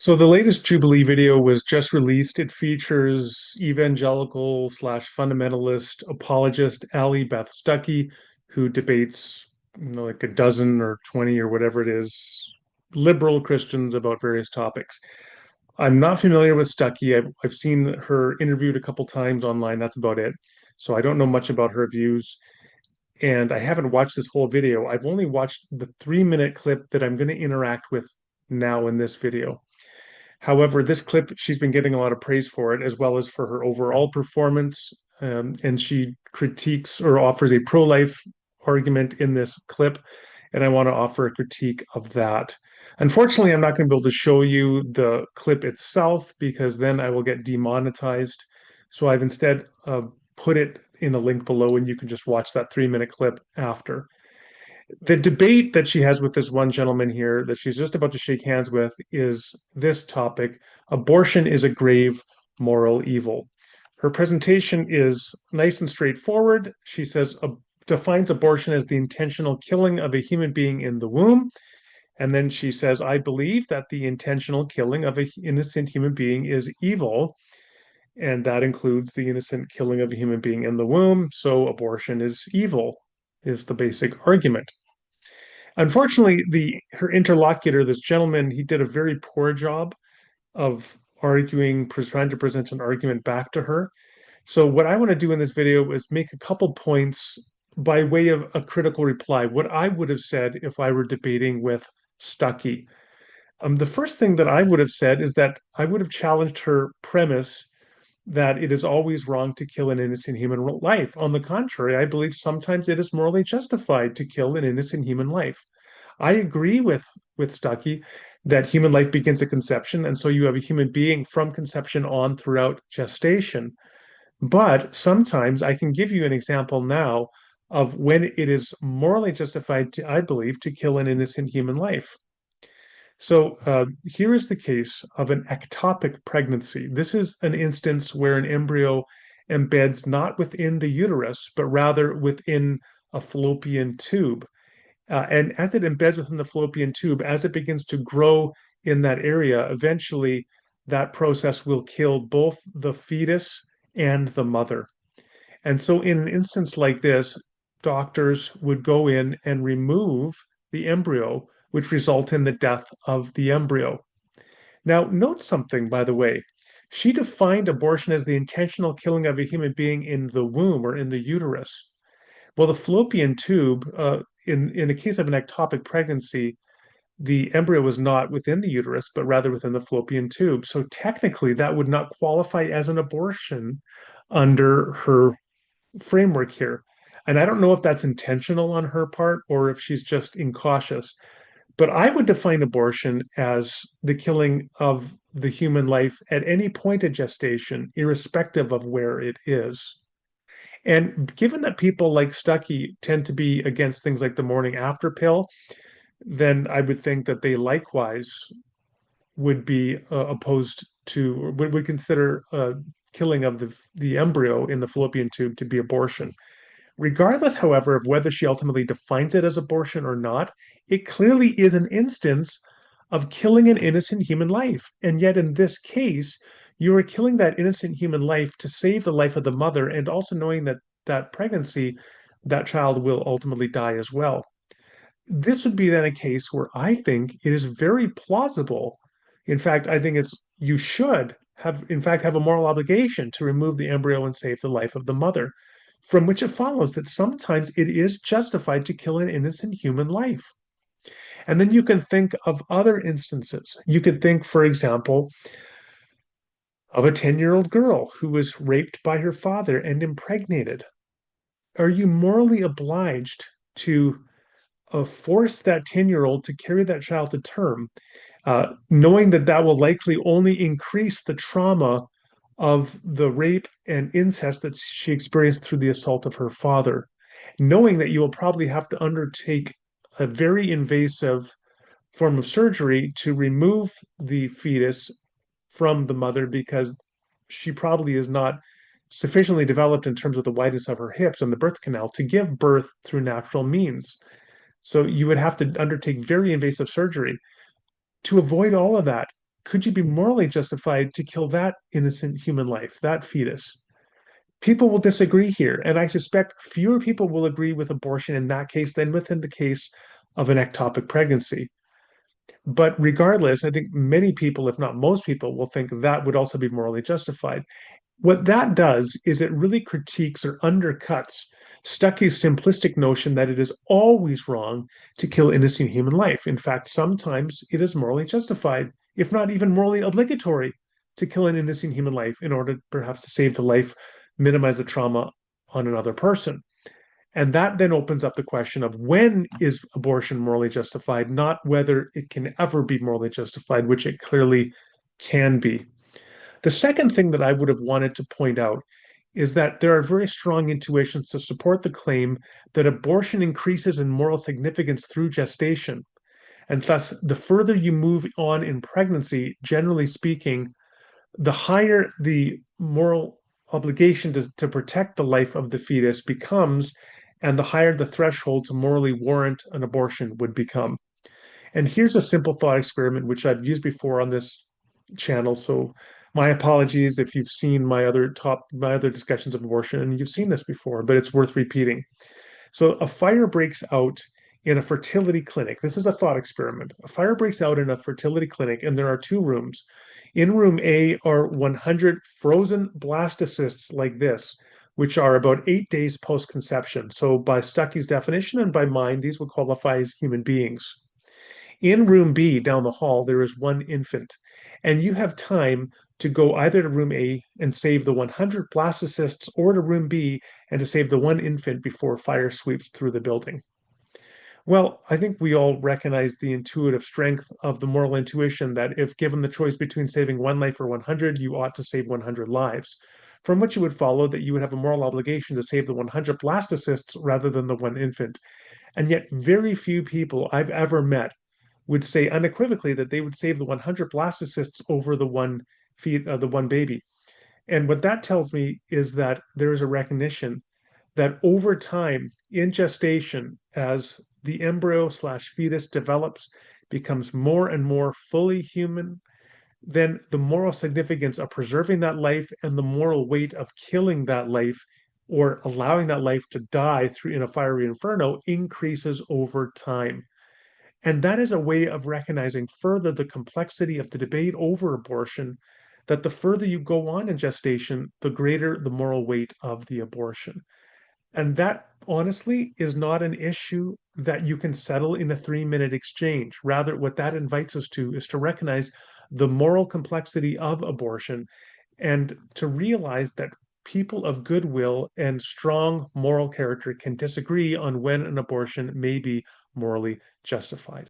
So the latest Jubilee video was just released. It features evangelical slash fundamentalist apologist Beth Stuckey, who debates, like a dozen or 20 or whatever it is, liberal Christians about various topics. I'm not familiar with Stuckey. I've seen her interviewed a couple times online. That's about it. So I don't know much about her views. And I haven't watched this whole video. I've only watched the 3-minute clip that I'm going to interact with now in this video. However, this clip, she's been getting a lot of praise for it, as well as for her overall performance. And she critiques or offers a pro-life argument in this clip, and I want to offer a critique of that. Unfortunately, I'm not going to be able to show you the clip itself because then I will get demonetized. So I've instead put it in a link below, and you can just watch that 3-minute clip after. The debate that she has with this one gentleman here that she's just about to shake hands with is this topic: abortion is a grave moral evil. Her presentation is nice and straightforward. She says defines abortion as the intentional killing of a human being in the womb. And then she says, I believe that the intentional killing of an innocent human being is evil. And that includes the innocent killing of a human being in the womb. So abortion is evil, is the basic argument. Unfortunately, the her interlocutor, this gentleman, he did a very poor job of trying to present an argument back to her. So what I want to do in this video is make a couple points by way of a critical reply, what I would have said if I were debating with Stuckey. The first thing that I would have said is that I would have challenged her premise that it is always wrong to kill an innocent human life. On the contrary, I believe sometimes it is morally justified to kill an innocent human life. I agree with Stuckey that human life begins at conception, and so you have a human being from conception on throughout gestation. But sometimes I can give you an example now of when it is morally justified to, I believe, to kill an innocent human life. So here is the case of an ectopic pregnancy. This is an instance where an embryo embeds not within the uterus, but rather within a fallopian tube. And as it embeds within the fallopian tube, as it begins to grow in that area, eventually that process will kill both the fetus and the mother. And so, in an instance like this, doctors would go in and remove the embryo, which result in the death of the embryo. Now, note something, by the way. She defined abortion as the intentional killing of a human being in the womb or in the uterus. Well, the fallopian tube, in a case of an ectopic pregnancy, the embryo was not within the uterus, but rather within the fallopian tube. So technically, that would not qualify as an abortion under her framework here. And I don't know if that's intentional on her part or if she's just incautious. But I would define abortion as the killing of the human life at any point of gestation, irrespective of where it is. And given that people like Stuckey tend to be against things like the morning after pill, then I would think that they likewise would be opposed to, or would consider killing of the embryo in the fallopian tube to be abortion. Regardless, however, of whether she ultimately defines it as abortion or not, it clearly is an instance of killing an innocent human life. And yet, in this case, you are killing that innocent human life to save the life of the mother, and also knowing that that pregnancy, that child will ultimately die as well. This would be then a case where I think it is very plausible. In fact, I think it's you should have, in fact, have a moral obligation to remove the embryo and save the life of the mother, from which it follows that sometimes it is justified to kill an innocent human life. And then you can think of other instances. You could think, for example, of a 10-year-old girl who was raped by her father and impregnated. Are you morally obliged to force that 10-year-old to carry that child to term, knowing that that will likely only increase the trauma of the rape and incest that she experienced through the assault of her father, knowing that you will probably have to undertake a very invasive form of surgery to remove the fetus from the mother because she probably is not sufficiently developed in terms of the wideness of her hips and the birth canal to give birth through natural means. So you would have to undertake very invasive surgery. To avoid all of that, could you be morally justified to kill that innocent human life, that fetus? People will disagree here, and I suspect fewer people will agree with abortion in that case than within the case of an ectopic pregnancy. But regardless, I think many people, if not most people, will think that would also be morally justified. What that does is it really critiques or undercuts Stuckey's simplistic notion that it is always wrong to kill innocent human life. In fact, sometimes it is morally justified, if not even morally obligatory, to kill an innocent human life in order perhaps to save the life, minimize the trauma on another person. And that then opens up the question of when is abortion morally justified, not whether it can ever be morally justified, which it clearly can be. The second thing that I would have wanted to point out is that there are very strong intuitions to support the claim that abortion increases in moral significance through gestation. And thus, the further you move on in pregnancy, generally speaking, the higher the moral obligation to protect the life of the fetus becomes, and the higher the threshold to morally warrant an abortion would become. And here's a simple thought experiment, which I've used before on this channel. So my apologies if you've seen my other discussions of abortion and you've seen this before, but it's worth repeating. So a fire breaks out in a fertility clinic. This is a thought experiment. A fire breaks out in a fertility clinic, and there are two rooms. In room A are 100 frozen blastocysts like this, which are about 8 days post-conception. So by Stuckey's definition and by mine, these would qualify as human beings. In room B down the hall, there is one infant, and you have time to go either to room A and save the 100 blastocysts or to room B and to save the one infant before fire sweeps through the building. Well, I think we all recognize the intuitive strength of the moral intuition that if given the choice between saving one life or 100, you ought to save 100 lives. From which it would follow that you would have a moral obligation to save the 100 blastocysts rather than the one infant. And yet, very few people I've ever met would say unequivocally that they would save the 100 blastocysts over the one baby. And what that tells me is that there is a recognition that over time in gestation, as the embryo slash fetus develops, becomes more and more fully human, then the moral significance of preserving that life and the moral weight of killing that life or allowing that life to die through in a fiery inferno increases over time. And that is a way of recognizing further the complexity of the debate over abortion, that the further you go on in gestation, the greater the moral weight of the abortion. And that honestly is not an issue that you can settle in a 3 minute exchange. Rather, what that invites us to is to recognize the moral complexity of abortion and to realize that people of goodwill and strong moral character can disagree on when an abortion may be morally justified.